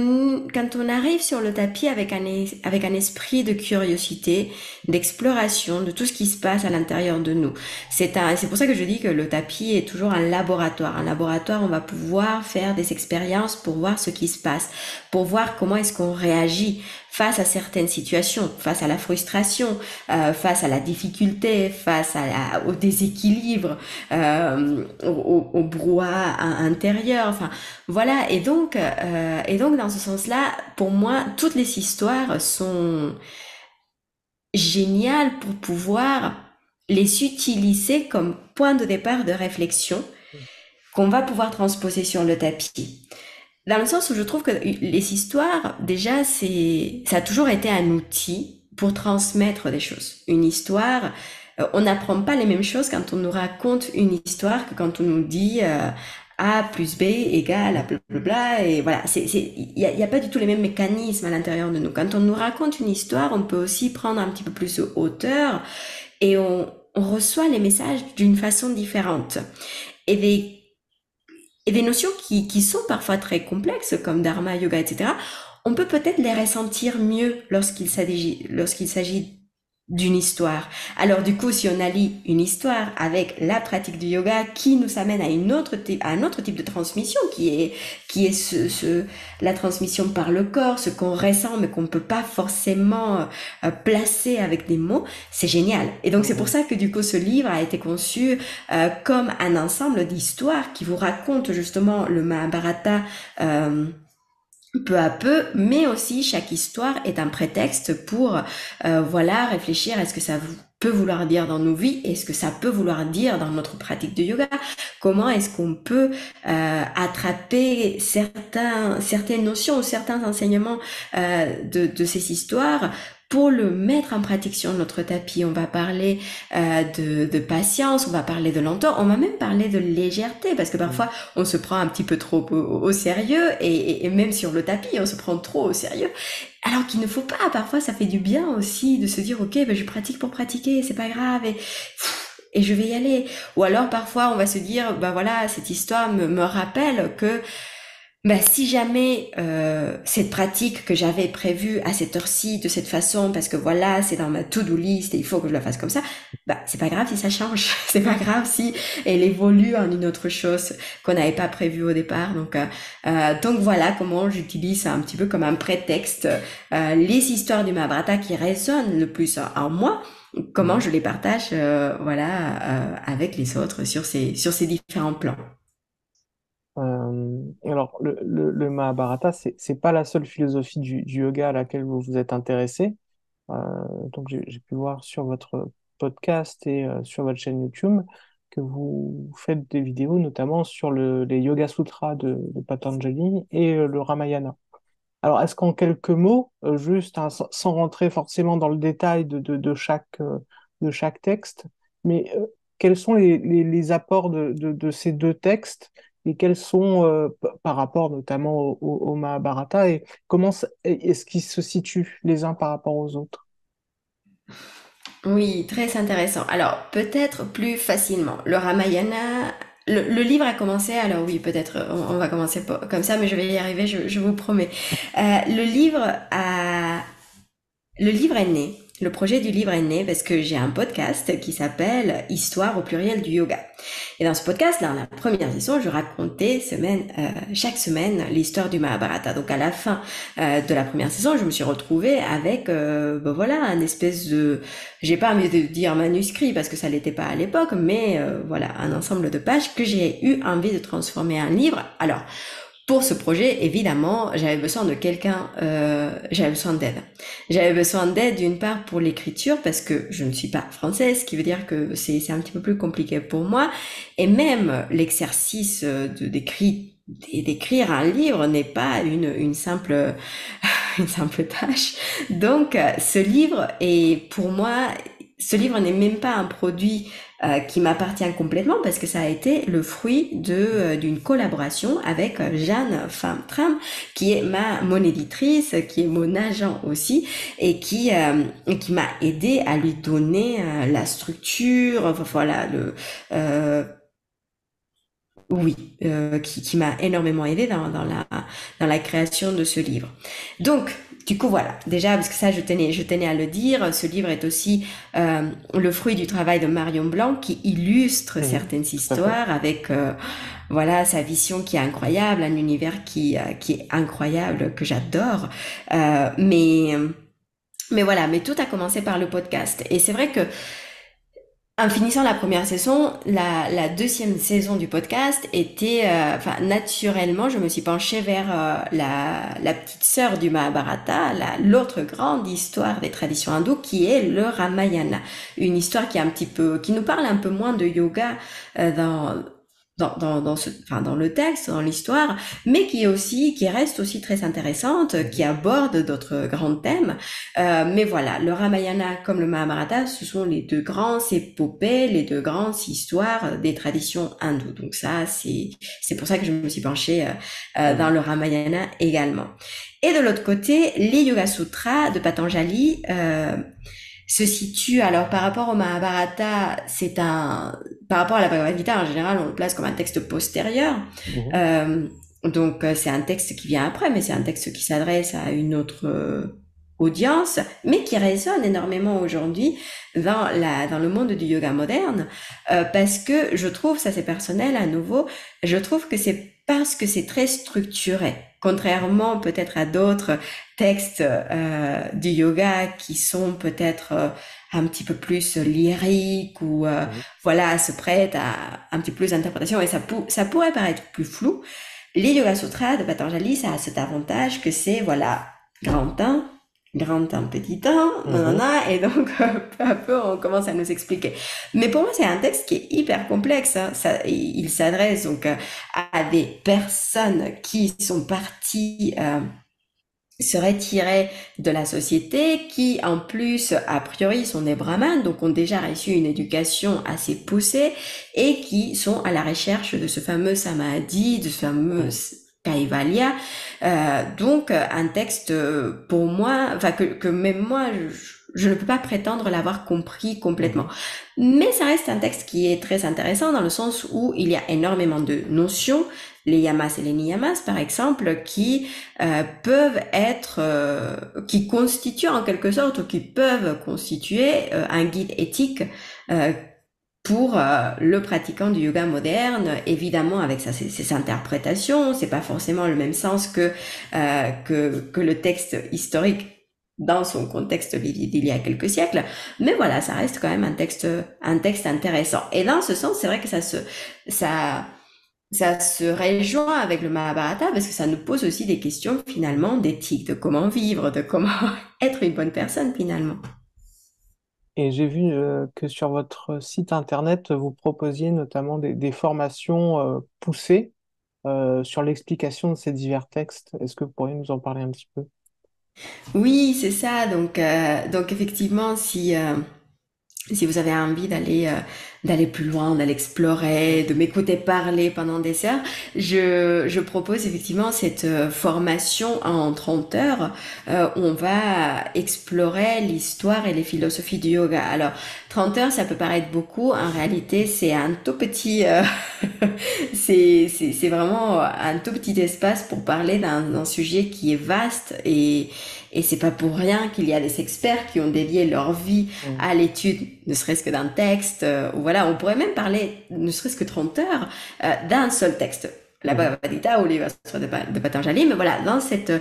on arrive sur le tapis avec un esprit de curiosité, d'exploration de tout ce qui se passe à l'intérieur de nous. C'est pour ça que je dis que le tapis est toujours un laboratoire. Un laboratoire, on va pouvoir faire des expériences pour voir ce qui se passe, pour voir comment est-ce qu'on réagit face à certaines situations, face à la frustration, face à la difficulté, au déséquilibre, au brouhaha intérieur. Enfin, voilà, et donc dans ce sens-là, pour moi, toutes les histoires sont géniales pour pouvoir les utiliser comme point de départ de réflexion qu'on va pouvoir transposer sur le tapis. Dans le sens où je trouve que les histoires, déjà, ça a toujours été un outil pour transmettre des choses. Une histoire, on n'apprend pas les mêmes choses quand on nous raconte une histoire que quand on nous dit A plus B égale à blablabla. Et voilà, il y a pas du tout les mêmes mécanismes à l'intérieur de nous. Quand on nous raconte une histoire, on peut aussi prendre un petit peu plus de hauteur et on reçoit les messages d'une façon différente. Et des notions qui sont parfois très complexes, comme dharma, yoga, etc., on peut peut-être les ressentir mieux lorsqu'il s'agit d'une histoire. Alors du coup, si on allie une histoire avec la pratique du yoga qui nous amène à un autre type de transmission qui est la transmission par le corps, ce qu'on ressent mais qu'on ne peut pas forcément placer avec des mots, c'est génial. Et donc c'est pour Mhm. ça que du coup ce livre a été conçu comme un ensemble d'histoires qui vous racontent justement le Mahabharata peu à peu, mais aussi chaque histoire est un prétexte pour voilà réfléchir à ce que peut vouloir dire dans nos vies, et ce que ça peut vouloir dire dans notre pratique de yoga. Comment est-ce qu'on peut attraper certaines notions ou certains enseignements de ces histoires pour le mettre en pratique sur notre tapis. On va parler de patience, on va parler de lenteur, on va même parler de légèreté, parce que parfois on se prend un petit peu trop au sérieux, et même sur le tapis, on se prend trop au sérieux. Alors qu'il ne faut pas, parfois ça fait du bien aussi de se dire ok, ben je pratique pour pratiquer, c'est pas grave, et je vais y aller. Ou alors parfois on va se dire, bah voilà, cette histoire me rappelle que bah, si jamais cette pratique que j'avais prévue à cette heure-ci, de cette façon, parce que voilà, c'est dans ma to-do list et il faut que je la fasse comme ça, bah c'est pas grave si ça change, c'est pas grave si elle évolue en une autre chose qu'on n'avait pas prévue au départ. Donc voilà comment j'utilise ça un petit peu comme un prétexte. Les histoires du Mahabharata qui résonnent le plus en moi, comment Mhm. je les partage, avec les autres sur ces différents plans. Alors, le Mahabharata, c'est pas la seule philosophie du yoga à laquelle vous vous êtes intéressé. Euh, donc, j'ai pu voir sur votre podcast et sur votre chaîne YouTube que vous faites des vidéos, notamment sur les Yoga Sutras de Patanjali et le Ramayana. Alors, est-ce qu'en quelques mots, juste hein, sans rentrer forcément dans le détail de chaque texte, mais quels sont les apports de ces deux textes et quels sont, par rapport notamment au Mahabharata, et est-ce qu'ils se situent les uns par rapport aux autres? Oui, très intéressant. Alors, peut-être plus facilement. Le Ramayana, le livre a commencé, alors oui, peut-être on va commencer comme ça, mais je vais y arriver, je vous promets. Le livre le livre est né. Le projet du livre est né parce que j'ai un podcast qui s'appelle Histoire au pluriel du yoga. Et dans ce podcast, dans la première saison, je racontais chaque semaine l'histoire du Mahabharata. Donc à la fin de la première saison, je me suis retrouvée avec, voilà, un espèce de, j'ai pas envie de dire manuscrit parce que ça l'était pas à l'époque, mais voilà, un ensemble de pages que j'ai eu envie de transformer en livre. Alors, pour ce projet, évidemment, j'avais besoin de quelqu'un, j'avais besoin d'aide. J'avais besoin d'aide d'une part pour l'écriture parce que je ne suis pas française, ce qui veut dire que c'est un petit peu plus compliqué pour moi. Et même l'exercice d'écrire un livre n'est pas une simple une simple tâche. Donc, ce livre n'est même pas un produit qui m'appartient complètement parce que ça a été le fruit d'une collaboration avec Jeanne Femme-Tram, qui est mon éditrice, qui est mon agent aussi, et qui m'a aidé à lui donner la structure, enfin, voilà, qui m'a énormément aidé dans la création de ce livre. Donc, du coup, voilà. Déjà, parce que ça, je tenais à le dire, ce livre est aussi le fruit du travail de Marion Blanc qui illustre certaines tout à fait. histoires avec, voilà, sa vision qui est incroyable, un univers qui est incroyable, que j'adore. Mais voilà, mais tout a commencé par le podcast. Et c'est vrai que en finissant la première saison, la deuxième saison du podcast était, enfin, naturellement, je me suis penchée vers la petite sœur du Mahabharata, l'autre grande histoire des traditions hindoues, qui est le Ramayana, une histoire qui nous parle un peu moins de yoga dans le texte, dans l'histoire, mais qui reste aussi très intéressante, qui aborde d'autres grands thèmes. Mais voilà, le Ramayana comme le Mahabharata, ce sont les deux grandes épopées, les deux grandes histoires des traditions hindoues. Donc ça, c'est pour ça que je me suis penchée dans le Ramayana également. Et de l'autre côté, les Yoga Sutras de Patanjali se situe, alors par rapport au Mahabharata, par rapport à la Bhagavad Gita en général, on le place comme un texte postérieur. Mhm. Donc c'est un texte qui vient après, mais c'est un texte qui s'adresse à une autre audience, mais qui résonne énormément aujourd'hui dans le monde du yoga moderne, parce que je trouve, ça c'est personnel à nouveau, je trouve que c'est parce que c'est très structuré, contrairement peut-être à d'autres textes du yoga qui sont peut-être un petit peu plus lyriques ou Mhm. voilà, se prêtent à un petit peu plus d'interprétation et ça pourrait paraître plus flou. Les Yoga Sutras de Patanjali, ça a cet avantage que c'est, voilà, grand 1, petit 1, Mhm. nanana, et donc peu à peu on commence à nous expliquer. Mais pour moi c'est un texte qui est hyper complexe, hein. Il s'adresse donc à des personnes qui sont parties se retirer de la société, qui en plus a priori sont des brahmanes, donc ont déjà reçu une éducation assez poussée et qui sont à la recherche de ce fameux samadhi, de ce fameux Mhm. kaivalya. Donc un texte pour moi, enfin que même moi je ne peux pas prétendre l'avoir compris complètement. Mhm. Mais ça reste un texte qui est très intéressant dans le sens où il y a énormément de notions, les yamas et les niyamas par exemple, qui constituent en quelque sorte ou qui peuvent constituer un guide éthique euh, pour le pratiquant du yoga moderne, évidemment avec ses interprétations, c'est pas forcément le même sens que le texte historique dans son contexte d'il y a quelques siècles, mais voilà, ça reste quand même un texte intéressant. Et dans ce sens, c'est vrai que ça, ça se rejoint avec le Mahabharata parce que ça nous pose aussi des questions finalement d'éthique, de comment vivre, de comment être une bonne personne finalement. Et j'ai vu que sur votre site internet, vous proposiez notamment des formations poussées sur l'explication de ces divers textes. Est-ce que vous pourriez nous en parler un petit peu? Oui, c'est ça. Donc effectivement, si vous avez envie d'aller plus loin, d'aller explorer, de m'écouter parler pendant des heures, je propose effectivement cette formation en 30 heures où on va explorer l'histoire et les philosophies du yoga. Alors 30 heures, ça peut paraître beaucoup. En réalité, c'est un tout petit, c'est vraiment un tout petit espace pour parler d'un sujet qui est vaste Et c'est pas pour rien qu'il y a des experts qui ont dédié leur vie Mm. à l'étude, ne serait-ce que d'un texte, ou voilà, on pourrait même parler, ne serait-ce que 30 heures, d'un seul texte. La Mhm. Bhagavad Gita ou les Vastra de Patanjali, mais voilà, dans cette,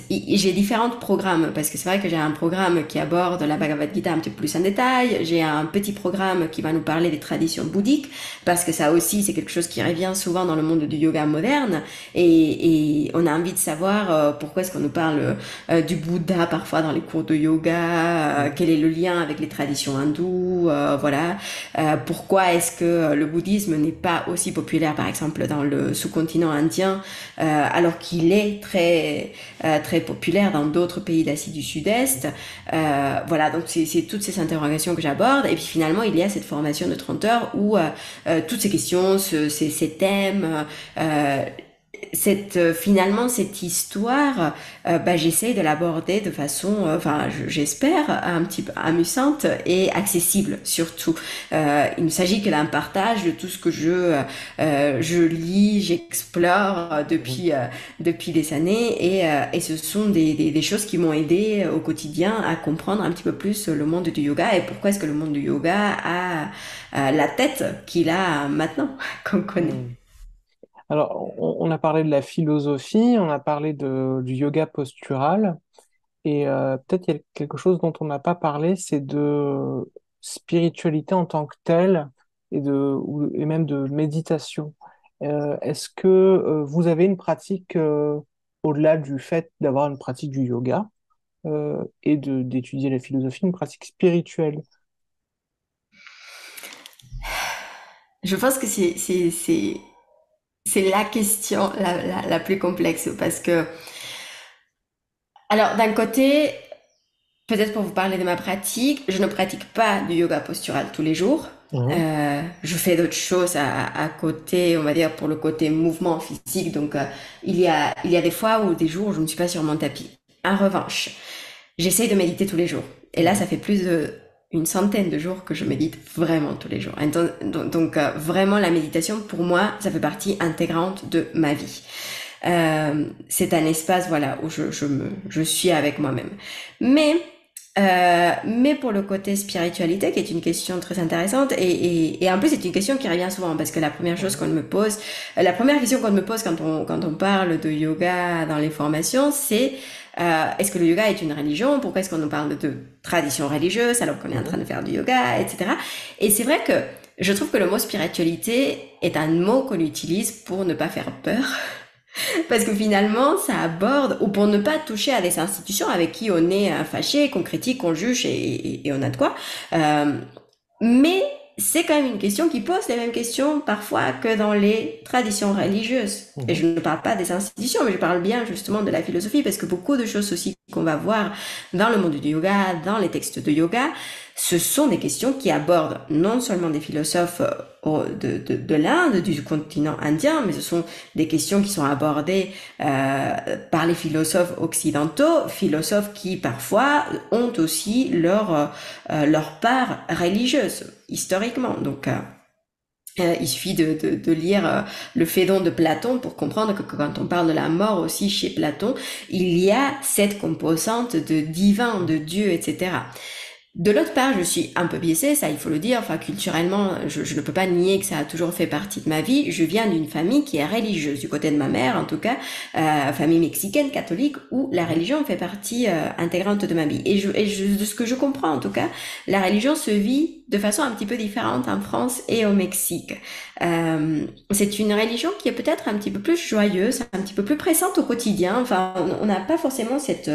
j'ai différents programmes parce que c'est vrai que j'ai un programme qui aborde la Bhagavad Gita un petit peu plus en détail. J'ai un petit programme qui va nous parler des traditions bouddhiques parce que ça aussi c'est quelque chose qui revient souvent dans le monde du yoga moderne et on a envie de savoir pourquoi est-ce qu'on nous parle du Bouddha parfois dans les cours de yoga, Mhm. quel est le lien avec les traditions hindoues, voilà, pourquoi est-ce que le bouddhisme n'est pas aussi populaire par exemple dans le sous-continent indien alors qu'il est très populaire dans d'autres pays d'Asie du Sud-Est. Voilà, donc c'est toutes ces interrogations que j'aborde. Et puis finalement, il y a cette formation de 30 heures où toutes ces questions, ces thèmes, euh, finalement cette histoire, j'essaie de l'aborder de façon, j'espère un petit peu amusante et accessible surtout. Il ne s'agit que d'un partage de tout ce que je lis, j'explore Mhm. depuis des années et ce sont des choses qui m'ont aidé au quotidien à comprendre un petit peu plus le monde du yoga et pourquoi est-ce que le monde du yoga a la tête qu'il a maintenant qu'on connaît. Mm. Alors, on a parlé de la philosophie, on a parlé du yoga postural, et peut-être il y a quelque chose dont on n'a pas parlé, c'est de spiritualité en tant que telle, et même de méditation. Est-ce que vous avez une pratique, au-delà du fait d'avoir une pratique du yoga, d'étudier la philosophie, une pratique spirituelle? Je pense que c'est la question la plus complexe parce que, alors d'un côté, peut-être pour vous parler de ma pratique, je ne pratique pas du yoga postural tous les jours. Mhm. Je fais d'autres choses à côté, on va dire pour le côté mouvement physique. Donc il y a des fois ou des jours où je ne suis pas sur mon tapis. En revanche, j'essaye de méditer tous les jours. Et là, Mhm. ça fait plus de une centaine de jours que je médite vraiment tous les jours. Vraiment, la méditation, pour moi, ça fait partie intégrante de ma vie. C'est un espace, voilà, où je suis avec moi-même. Mais mais pour le côté spiritualité, qui est une question très intéressante, et en plus c'est une question qui revient souvent, parce que la première chose Mhm. qu'on me pose, la première question qu'on me pose quand on parle de yoga dans les formations, c'est est-ce que le yoga est une religion? Pourquoi est-ce qu'on nous parle de tradition religieuse alors qu'on est en train Mhm. de faire du yoga, etc. Et c'est vrai que je trouve que le mot spiritualité est un mot qu'on utilise pour ne pas faire peur. Parce que finalement, ça aborde, ou pour ne pas toucher à des institutions avec qui on est fâché, qu'on critique, qu'on juge et on a de quoi. Euh, mais c'est quand même une question qui pose les mêmes questions parfois que dans les traditions religieuses. Et Mhm. je ne parle pas des institutions, mais je parle bien justement de la philosophie, parce que beaucoup de choses aussi qu'on va voir dans le monde du yoga, dans les textes de yoga, ce sont des questions qui abordent non seulement des philosophes de l'Inde, du continent indien, mais ce sont des questions qui sont abordées par les philosophes occidentaux, philosophes qui parfois ont aussi leur part religieuse historiquement. Donc il suffit de lire le Phédon de Platon pour comprendre que quand on parle de la mort aussi chez Platon, il y a cette composante de divin, de Dieu, etc. De l'autre part, je suis un peu biaisée, ça il faut le dire, enfin culturellement, je ne peux pas nier que ça a toujours fait partie de ma vie. Je viens d'une famille qui est religieuse, du côté de ma mère en tout cas, famille mexicaine, catholique, où la Mhm. religion fait partie intégrante de ma vie. De ce que je comprends en tout cas, la religion se vit de façon un petit peu différente en France et au Mexique. C'est une religion qui est peut-être un petit peu plus joyeuse, un petit peu plus pressante au quotidien. Enfin, on n'a pas forcément cette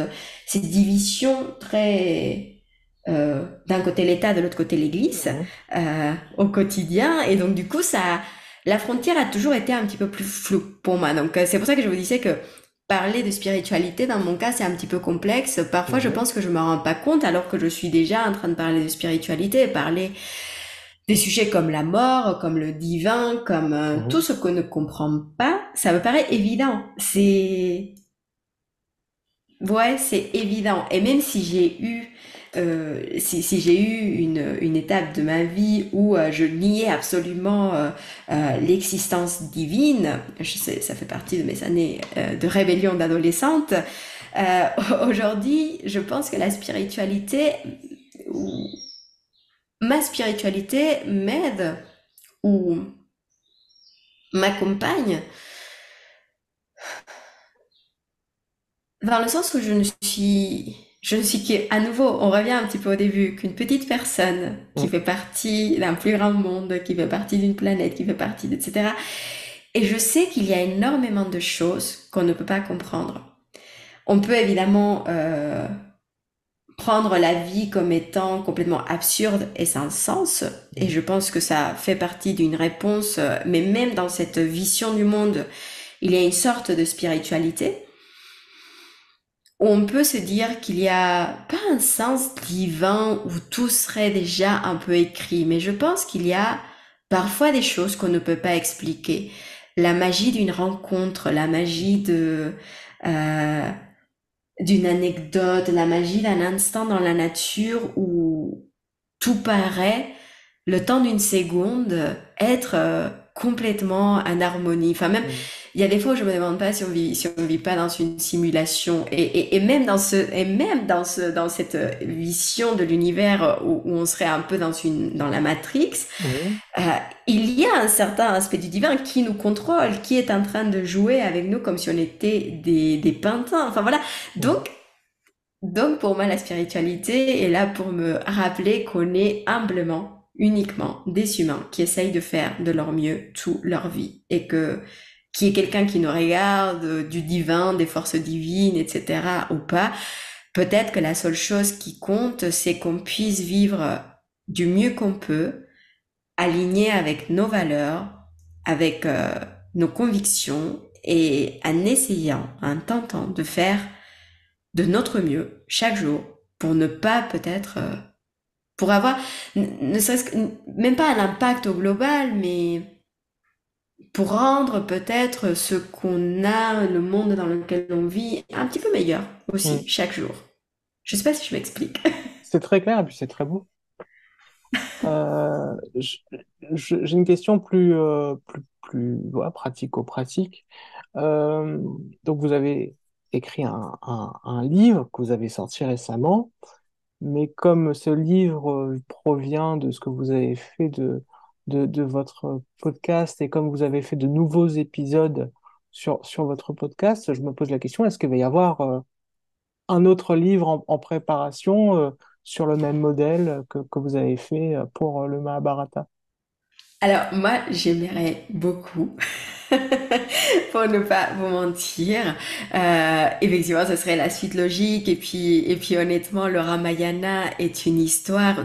division très d'un côté l'État, de l'autre côté l'Église, Mhm. au quotidien. Et donc du coup, la frontière a toujours été un petit peu plus floue pour moi. Donc c'est pour ça que je vous disais que parler de spiritualité, dans mon cas, c'est un petit peu complexe. Parfois, je Mhm. pense que je me rends pas compte, alors que je suis déjà en train de parler de spiritualité, parler des sujets comme la mort, comme le divin, comme tout Mhm. ce qu'on ne comprend pas. Ça me paraît évident. Ouais, c'est évident. Et même si j'ai eu, si j'ai eu une étape de ma vie où je niais absolument l'existence divine, je sais, ça fait partie de mes années de rébellion d'adolescente. Aujourd'hui, je pense que la spiritualité, ou ma spiritualité m'aide ou m'accompagne dans le sens où je ne suis qu'à nouveau, on revient un petit peu au début, qu'une petite personne qui Mm. fait partie d'un plus grand monde, qui fait partie d'une planète, qui fait partie, etc. Et je sais qu'il y a énormément de choses qu'on ne peut pas comprendre. On peut évidemment prendre la vie comme étant complètement absurde et sans sens, et Mm. je pense que ça fait partie d'une réponse, mais même dans cette vision du monde, il y a une sorte de spiritualité où on peut se dire qu'il y a pas un sens divin où tout serait déjà un peu écrit, mais je pense qu'il y a parfois des choses qu'on ne peut pas expliquer. La magie d'une rencontre, la magie euh, d'une anecdote, la magie d'un instant dans la nature où tout paraît, le temps d'une seconde, être complètement en harmonie. Enfin, même, Mm. il y a des fois où je me demande pas si on vit pas dans une simulation. Et même dans cette vision de l'univers où on serait un peu dans la Matrix, Mm. euh, il y a un certain aspect du divin qui nous contrôle, qui est en train de jouer avec nous comme si on était des pintins. Enfin voilà. Mm. Donc, donc pour moi, la spiritualité est là pour me rappeler qu'on est humblement, uniquement des humains qui essayent de faire de leur mieux toute leur vie et que qui est quelqu'un qui nous regarde, du divin, des forces divines, etc. ou pas, peut-être que la seule chose qui compte, c'est qu'on puisse vivre du mieux qu'on peut, aligné avec nos valeurs, avec nos convictions et en essayant, en tentant de faire de notre mieux chaque jour pour ne pas peut-être pour avoir ne serait-ce que même pas un impact au global mais pour rendre peut-être ce qu'on a le monde dans lequel on vit un petit peu meilleur aussi Mm. chaque jour. Je sais pas si je m'explique. C'est très clair et puis c'est très beau. J'ai une question plus ouais, pratico-pratique. Euh, donc, vous avez écrit un livre que vous avez sorti récemment, mais comme ce livre provient de ce que vous avez fait de votre podcast et comme vous avez fait de nouveaux épisodes sur votre podcast, je me pose la question, est-ce qu'il va y avoir un autre livre en préparation sur le même modèle que vous avez fait pour le Mahabharata? Alors moi j'aimerais beaucoup pour ne pas vous mentir. Effectivement, ce serait la suite logique. Et puis honnêtement, le Ramayana est une histoire.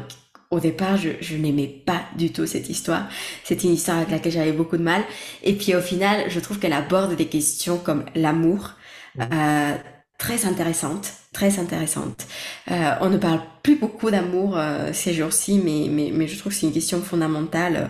Au départ, je n'aimais pas du tout cette histoire. C'est une histoire avec laquelle j'avais beaucoup de mal. Et puis au final, je trouve qu'elle aborde des questions comme l'amour, Mm. euh, très intéressantes, très intéressantes. On ne parle plus beaucoup d'amour ces jours-ci, mais je trouve que c'est une question fondamentale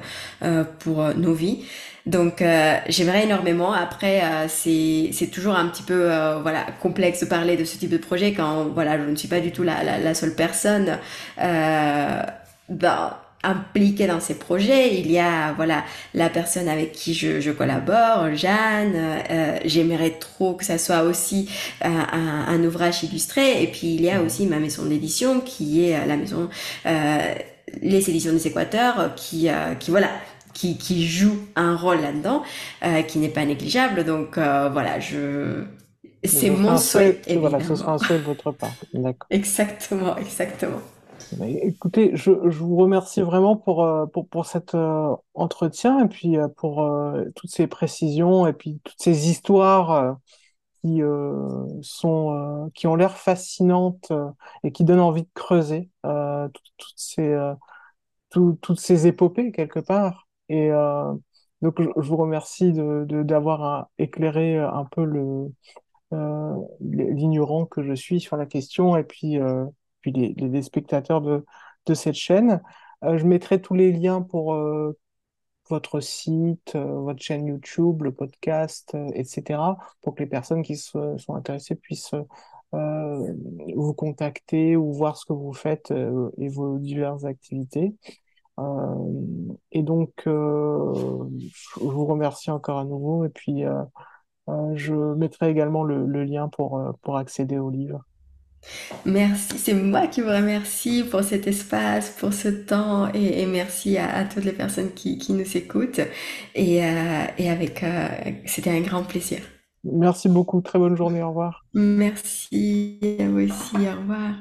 pour nos vies. Donc j'aimerais énormément. Après c'est toujours un petit peu voilà complexe de parler de ce type de projet quand voilà je ne suis pas du tout la seule personne euh, ben, impliquée dans ces projets. Il y a voilà la personne avec qui je collabore, Jeanne. J'aimerais trop que ça soit aussi un ouvrage illustré. Et puis il y a Mm. aussi ma maison d'édition qui est la maison les éditions des Équateurs qui voilà qui joue un rôle là-dedans qui n'est pas négligeable. Donc voilà, Donc, c'est ce sera mon un souhait souhait, voilà, ce sera évidemment. un souhait de votre part. D'accord. Exactement, exactement. Mais écoutez, je vous remercie vraiment pour cet entretien et puis pour toutes ces précisions et puis toutes ces histoires qui ont l'air fascinantes et qui donnent envie de creuser toutes ces épopées quelque part. Et donc, je vous remercie d'avoir éclairé un peu l'ignorant que je suis sur la question et puis les spectateurs de cette chaîne. Je mettrai tous les liens pour votre site, votre chaîne YouTube, le podcast, etc., pour que les personnes qui sont intéressées puissent vous contacter ou voir ce que vous faites et vos diverses activités. Et donc, je vous remercie encore à nouveau et puis Je mettrai également le lien pour accéder au livre. Merci, c'est moi qui vous remercie pour cet espace, pour ce temps et merci à toutes les personnes qui nous écoutent. C'était un grand plaisir. Merci beaucoup, très bonne journée, au revoir. Merci à vous aussi, au revoir.